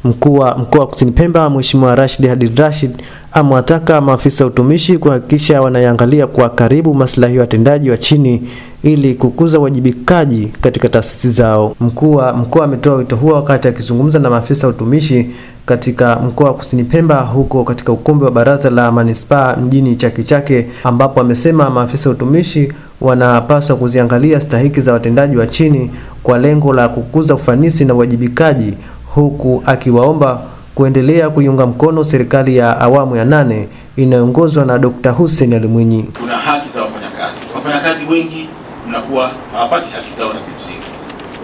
Mkuu wa Mkoa wa Kusini Pemba Mheshimiwa Rashid Hadid Rashid amewataka maafisa utumishi kuhakikisha wanaangalia kwa karibu maslahi ya watendaji wa chini ili kukuza wajibikaji katika taasisi zao. Mkuu wa mkoa ametoa wito huo wakati akizungumza na maafisa utumishi katika Mkoa wa Kusini Pemba huko katika ukumbi wa Baraza la Manispaa mjini Chake Chake, ambapo amesema maafisa utumishi wanapaswa kuziangalia stahiki za watendaji wa chini kwa lengo la kukuza ufanisi na wajibikaji, huku akiwaomba kuendelea kuiunga mkono serikali ya awamu ya 8 inayoongozwa na Dr. Hussein Ali Mwinyi. Kuna haki za wafanyakazi. Wafanyakazi wengi mnakuwa hawapati haki zao na kimsingi.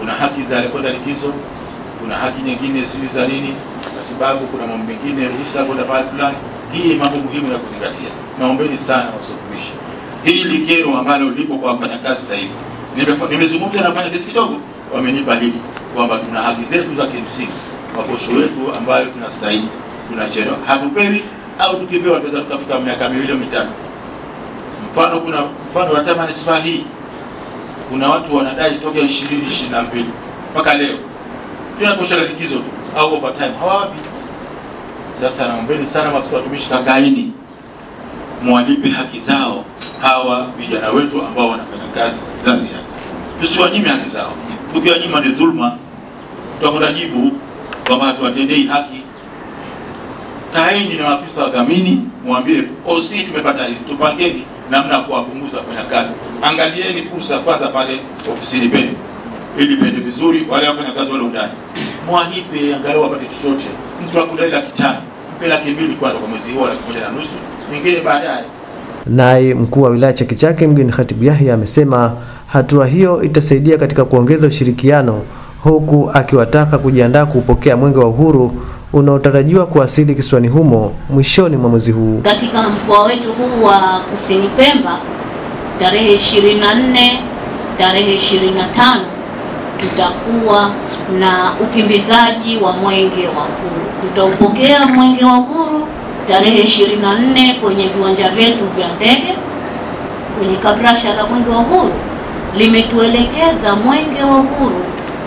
Kuna haki za kwenda likizo, kuna haki nyingine sio za nini, matibabu, kuna mambo mengine ruhusa kwenda pale fulani. Hii mambo muhimu ya kuzingatia. Naombeni sana watumishi. Hili kero ambalo lipo kwa wafanyakazi sasa hivi. Nimezungumza na wafanyakazi kidogo, wamenipa hili kwamba tuna haki zetu za kimsingi. Maposho wetu ambayo tunastahili tunachelewa, hatupewi, au tukipewa tunaweza tukafika miaka 2 au 3. Mfano wa tamani sifa hii, kuna watu wanadai toka 2022 mpaka leo tunaposha likizo au overtime hawapi. Sasa naombeni sana maafisa watumishi, kagaini mwalipe haki zao hawa vijana wetu ambao wanafanya kazi za ziada. Tusiwanyime haki zao. Tukiwanyima ni dhulma, tutakwenda jibu kwamba tuwatendei haki. Kaeni na maafisa wadhamini, mwambie OC tumepata hizi, tupangeni namna kuwapunguza wafanyakazi. Angalieni fursa kwanza pale ofisini penu ili pende vizuri wale wafanyakazi wale ndani. Mwalipe angalau wapate chochote. Mtu akudai 500, mpe 200 kwanza kwa mwezi huo, 1.5, nyingine baadaye. Naye mkuu wa wilaya Chake Chake mgeni Khatibu Yahya amesema hatua hiyo itasaidia katika kuongeza ushirikiano, huku akiwataka kujiandaa kupokea mwenge wa uhuru unaotarajiwa kuwasili kisiwani humo mwishoni mwa mwezi huu. Katika mkoa wetu huu wa Kusini Pemba, tarehe 24, tarehe 25 tutakuwa na ukimbizaji wa mwenge wa uhuru. Tutaupokea mwenge wa uhuru tarehe 24 kwenye viwanja vyetu vya ndege. Kwenye kabrasha la mwenge wa uhuru limetuelekeza mwenge wa uhuru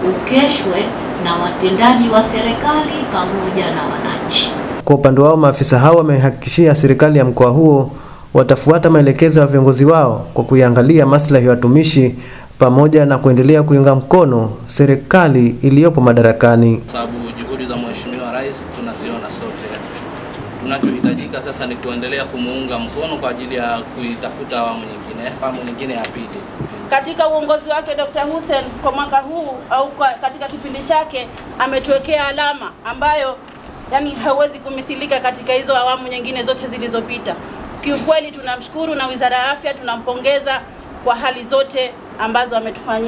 ukeshwe na watendaji wa serikali pamoja na wananchi. Kwa upande wao, maafisa hao wamehakikishia serikali ya mkoa huo watafuata maelekezo ya viongozi wao kwa kuiangalia maslahi ya watumishi pamoja na kuendelea kuiunga mkono serikali iliyopo madarakani. Sababu juhudi za Mheshimiwa Rais tunaziona sote. Tunachohitajika sasa ni kuendelea kumuunga mkono kwa ajili ya kuitafuta awamu nyingine ya pili. Katika uongozi wake Dr. Hussein kwa mwaka huu au katika kipindi chake ametuwekea alama ambayo yani hauwezi kumithilika katika hizo awamu nyingine zote zilizopita. Kiukweli tunamshukuru, na Wizara ya Afya tunampongeza kwa hali zote ambazo ametufanyia.